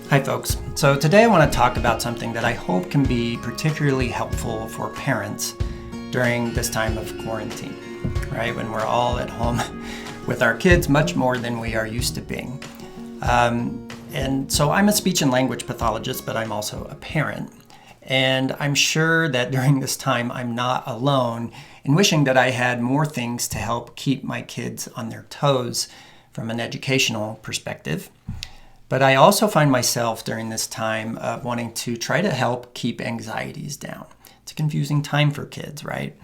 Hi folks. So today I want to talk about something that I hope can be particularly helpful for parents during this time of quarantine, right? When we're all at home with our kids much more than we are used to being. And so I'm a speech and language pathologist, but I'm also a parent. And I'm sure that during this time I'm not alone in wishing that I had more things to help keep my kids on their toes from an educational perspective. But I also find myself during this time wanting to try to help keep anxieties down. It's a confusing time for kids, right?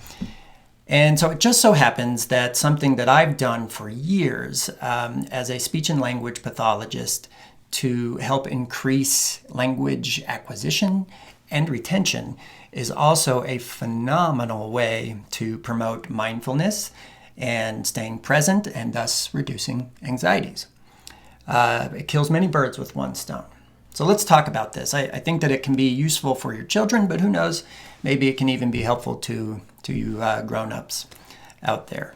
And so it just so happens that something that I've done for years as a speech and language pathologist to help increase language acquisition and retention is also a phenomenal way to promote mindfulness and staying present and thus reducing anxieties. It kills many birds with one stone. So let's talk about this. I think that it can be useful for your children, but who knows, maybe it can even be helpful to you grown-ups out there.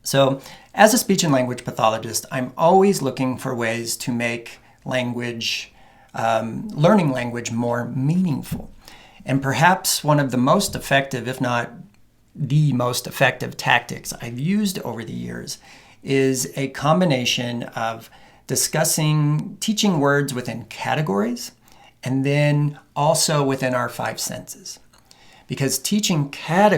So as a speech and language pathologist, I'm always looking for ways to make language, learning language more meaningful. And perhaps one of the most effective, if not the most effective tactics I've used over the years is a combination of teaching words within categories, and then also within our five senses. Because teaching through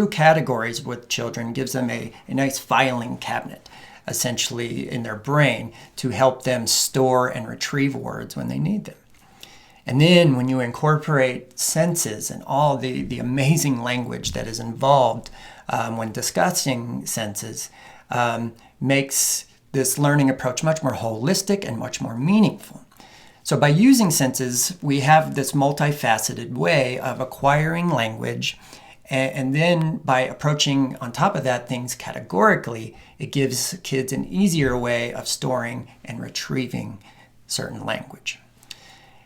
categories with children gives them a nice filing cabinet, essentially, in their brain to help them store and retrieve words when they need them. And then when you incorporate senses and all the amazing language that is involved when discussing senses, makes this learning approach much more holistic and much more meaningful. So by using senses, we have this multifaceted way of acquiring language, and then by approaching on top of that things categorically, it gives kids an easier way of storing and retrieving certain language.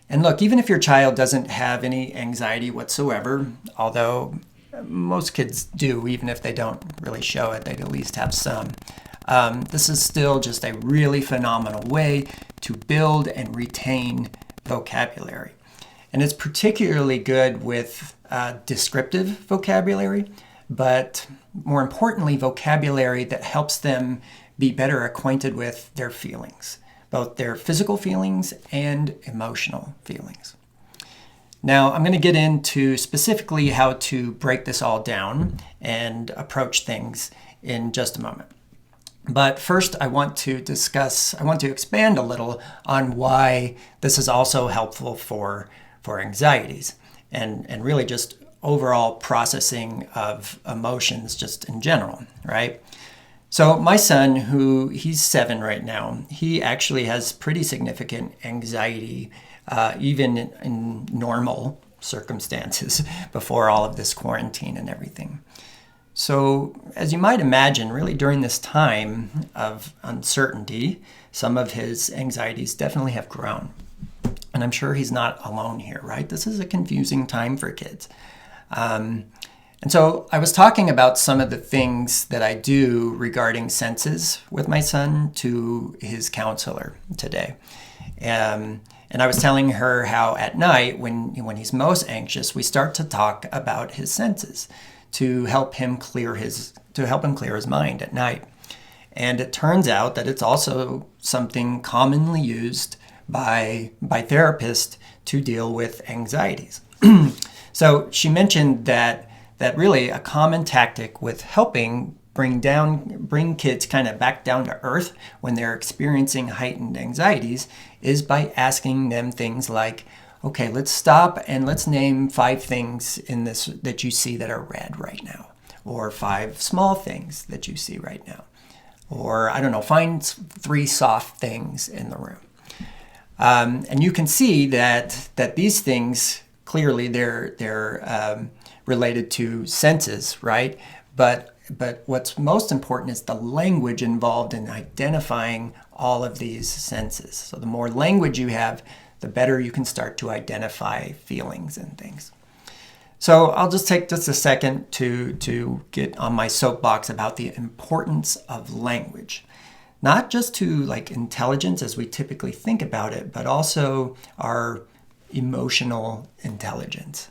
And look, even if your child doesn't have any anxiety whatsoever, although most kids do, even if they don't really show it, they at least have some. This is still just a really phenomenal way to build and retain vocabulary. And it's particularly good with descriptive vocabulary, but more importantly, vocabulary that helps them be better acquainted with their feelings, both their physical feelings and emotional feelings. Now, I'm going to get into specifically how to break this all down and approach things in just a moment. But first, I want to expand a little on why this is also helpful for anxieties and really just overall processing of emotions just in general, right? So my son, he's 7 right now, he actually has pretty significant anxiety even in normal circumstances before all of this quarantine and everything. So as you might imagine, really during this time of uncertainty, some of his anxieties definitely have grown. And I'm sure he's not alone here, right? This is a confusing time for kids. And so I was talking about some of the things that I do regarding senses with my son to his counselor today. And I was telling her how at night, when he's most anxious, we start to talk about his senses to help him clear his mind at night. And it turns out that it's also something commonly used by therapists to deal with anxieties. So she mentioned that really a common tactic with helping bring kids kind of back down to earth when they're experiencing heightened anxieties is by asking them things like, okay, let's stop and let's name 5 things in this that you see that are red right now, or 5 small things that you see right now, or I don't know, find 3 soft things in the room. And you can see that these things clearly they're related to senses, right? But what's most important is the language involved in identifying all of these senses. So the more language you have, the better you can start to identify feelings and things. So I'll just take just a second to get on my soapbox about the importance of language. not just to like intelligence as we typically think about it, but also our emotional intelligence.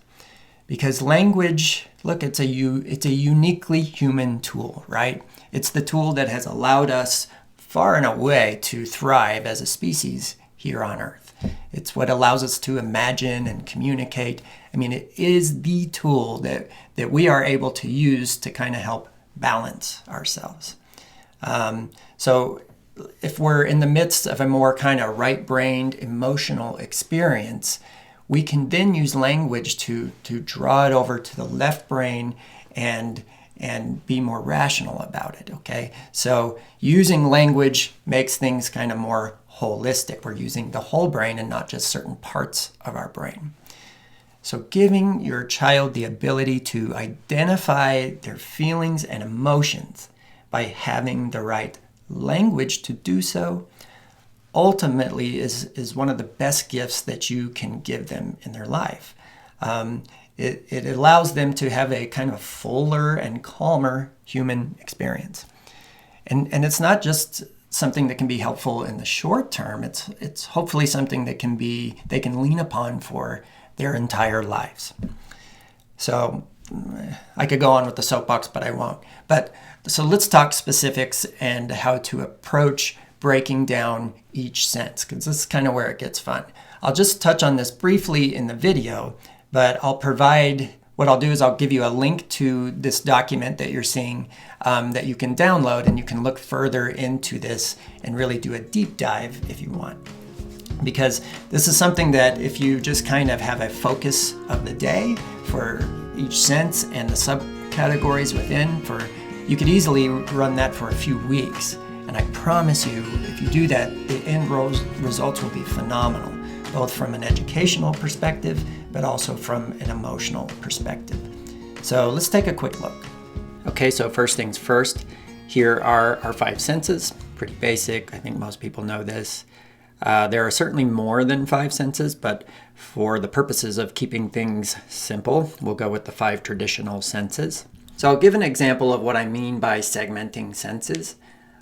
Because language, look, it's a uniquely human tool, right? It's the tool that has allowed us far and away to thrive as a species here on Earth. It's what allows us to imagine and communicate. I mean, it is the tool that we are able to use to kind of help balance ourselves. So if we're in the midst of a more kind of right-brained emotional experience, we can then use language to draw it over to the left brain and be more rational about it, okay? So using language makes things kind of more holistic. We're using the whole brain and not just certain parts of our brain. So giving your child the ability to identify their feelings and emotions by having the right language to do so ultimately is one of the best gifts that you can give them in their life. It allows them to have a kind of fuller and calmer human experience. And it's not just something that can be helpful in the short term. It's hopefully something that they can lean upon for their entire lives. So I could go on with the soapbox, but I won't. So let's talk specifics and how to approach breaking down each sense, because this is kind of where it gets fun. I'll just touch on this briefly in the video, but what I'll do is I'll give you a link to this document that you're seeing that you can download, and you can look further into this and really do a deep dive if you want. Because this is something that if you just kind of have a focus of the day for each sense and the subcategories within, you could easily run that for a few weeks. And I promise you, if you do that, the end results will be phenomenal, both from an educational perspective, but also from an emotional perspective. So let's take a quick look. Okay, so first things first, here are our 5 senses. Pretty basic, I think most people know this. There are certainly more than 5 senses, but for the purposes of keeping things simple, we'll go with the 5 traditional senses. So I'll give an example of what I mean by segmenting senses.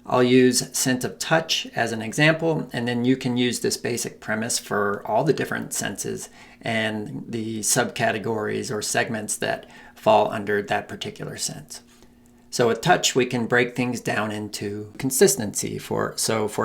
I'll use sense of touch as an example, and then you can use this basic premise for all the different senses and the subcategories or segments that fall under that particular sense. So with touch, we can break things down into consistency. For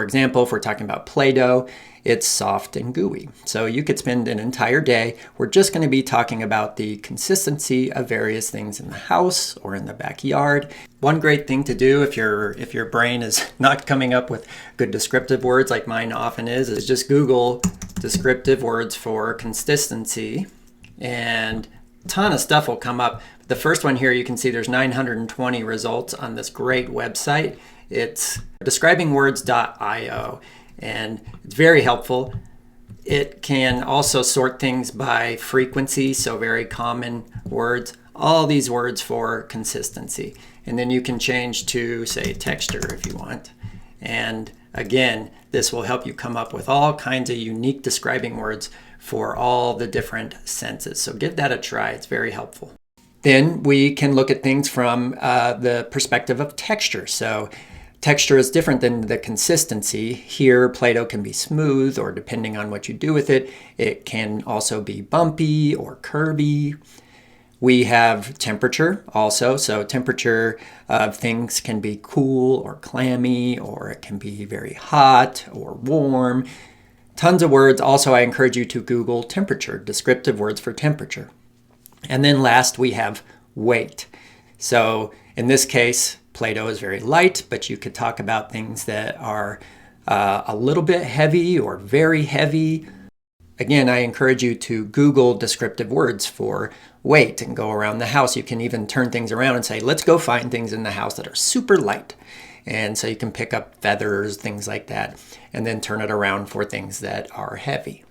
example, if we're talking about Play-Doh, it's soft and gooey. So you could spend an entire day, we're just going to be talking about the consistency of various things in the house or in the backyard. One great thing to do if your brain is not coming up with good descriptive words like mine often is just Google descriptive words for consistency, and a ton of stuff will come up. The first one here, you can see there's 920 results on this great website. It's describingwords.io, and it's very helpful. It can also sort things by frequency, so very common words, all these words for consistency. And then you can change to, say, texture if you want. And again, this will help you come up with all kinds of unique describing words for all the different senses. So give that a try, it's very helpful. Then we can look at things from the perspective of texture. So texture is different than the consistency. Here, Play-Doh can be smooth, or depending on what you do with it, it can also be bumpy or curvy. We have temperature also. So temperature of things can be cool or clammy, or it can be very hot or warm. Tons of words. Also, I encourage you to Google temperature, descriptive words for temperature. And then last, we have weight. So in this case, Play-Doh is very light, but you could talk about things that are a little bit heavy or very heavy. Again, I encourage you to Google descriptive words for weight and go around the house. You can even turn things around and say, let's go find things in the house that are super light. And so you can pick up feathers, things like that, and then turn it around for things that are heavy.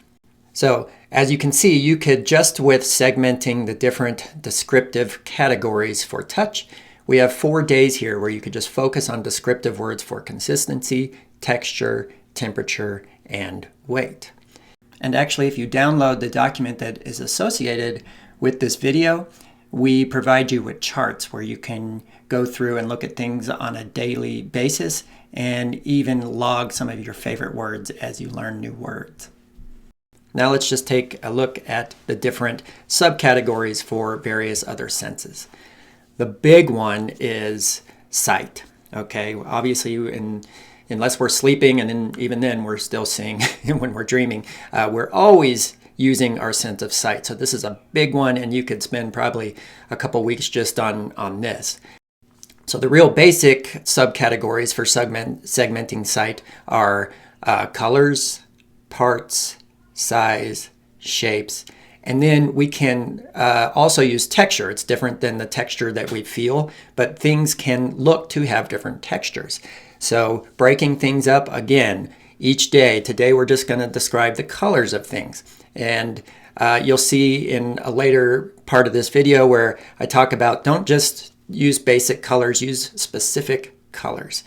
So as you can see, you could just with segmenting the different descriptive categories for touch, we have 4 days here where you could just focus on descriptive words for consistency, texture, temperature, and weight. And actually, if you download the document that is associated with this video, we provide you with charts where you can go through and look at things on a daily basis and even log some of your favorite words as you learn new words. Now let's just take a look at the different subcategories for various other senses. The big one is sight. Okay, obviously, unless we're sleeping, and then even then we're still seeing when we're dreaming, we're always using our sense of sight. So this is a big one, and you could spend probably a couple weeks just on this. So the real basic subcategories for segmenting sight are colors, parts, size, shapes, and then we can also use texture. It's different than the texture that we feel, but things can look to have different textures. So breaking things up again each day. Today we're just going to describe the colors of things. And you'll see in a later part of this video where I talk about don't just use basic colors, use specific colors.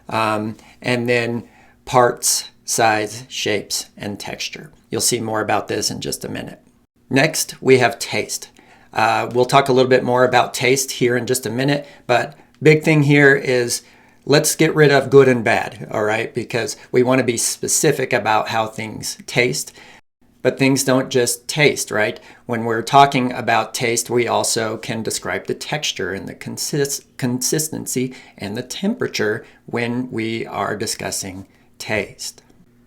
And then parts, size, shapes, and texture. You'll see more about this in just a minute. Next, we have taste. We'll talk a little bit more about taste here in just a minute, but big thing here is let's get rid of good and bad, all right? Because we want to be specific about how things taste. But things don't just taste, right? When we're talking about taste, we also can describe the texture and the consistency and the temperature when we are discussing taste.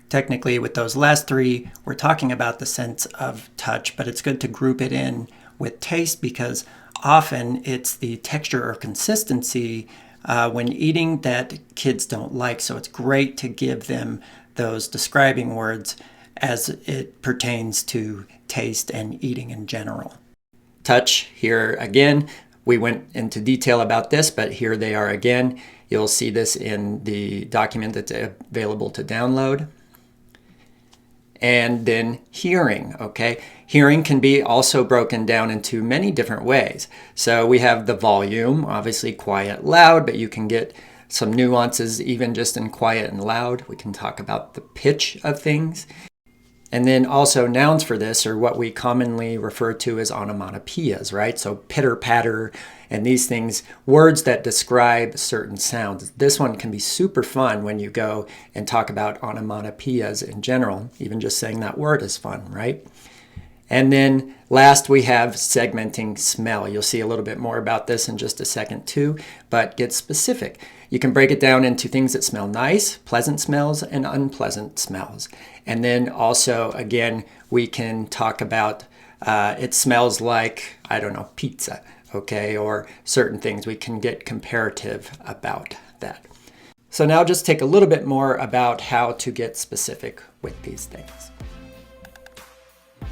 Technically, with those last three, we're talking about the sense of touch, but it's good to group it in with taste because often it's the texture or consistency when eating that kids don't like. So it's great to give them those describing words as it pertains to taste and eating in general. Touch, here again, we went into detail about this, but here they are again. You'll see this in the document that's available to download. And then hearing, okay? Hearing can be also broken down into many different ways. So we have the volume, obviously quiet, loud, but you can get some nuances even just in quiet and loud. We can talk about the pitch of things. And then also nouns for this are what we commonly refer to as onomatopoeias, right? So pitter patter and these things, words that describe certain sounds. This one can be super fun when you go and talk about onomatopoeias in general. Even just saying that word is fun, right? And then last we have segmenting smell. You'll see a little bit more about this in just a second too, but get specific. You can break it down into things that smell nice, pleasant smells, and unpleasant smells. And then also, again, we can talk about it smells like, I don't know, pizza, okay, or certain things. We can get comparative about that. So now just take a little bit more about how to get specific with these things.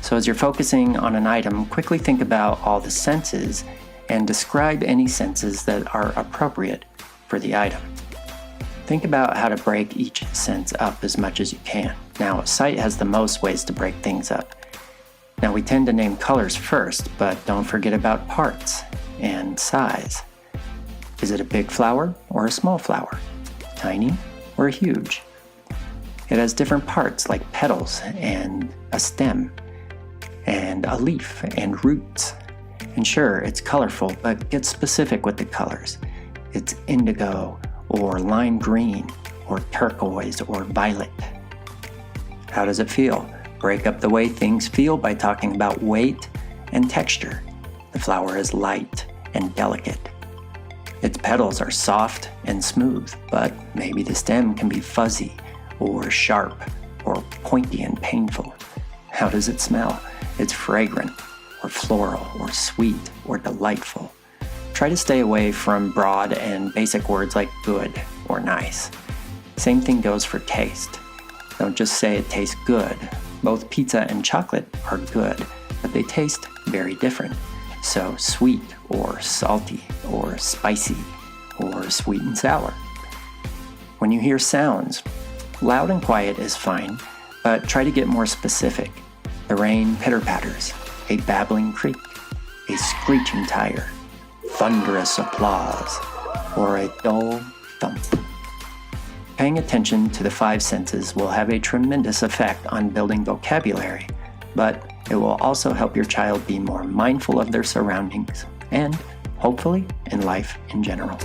So as you're focusing on an item, quickly think about all the senses and describe any senses that are appropriate for the item. Think about how to break each sense up as much as you can. Now, sight has the most ways to break things up. Now, we tend to name colors first, but don't forget about parts and size. Is it a big flower or a small flower? Tiny or huge? It has different parts like petals and a stem and a leaf and roots. And sure, it's colorful, but get specific with the colors. It's indigo or lime green or turquoise or violet. How does it feel? Break up the way things feel by talking about weight and texture. The flower is light and delicate. Its petals are soft and smooth, but maybe the stem can be fuzzy or sharp or pointy and painful. How does it smell? It's fragrant or floral or sweet or delightful. Try to stay away from broad and basic words like good or nice. Same thing goes for taste. Don't just say it tastes good. Both pizza and chocolate are good, but they taste very different. So sweet or salty or spicy or sweet and sour. When you hear sounds, loud and quiet is fine, but try to get more specific. The rain pitter-patters, a babbling creek, a screeching tire, thunderous applause, or a dull thump. Paying attention to the five senses will have a tremendous effect on building vocabulary, but it will also help your child be more mindful of their surroundings and, hopefully, in life in general.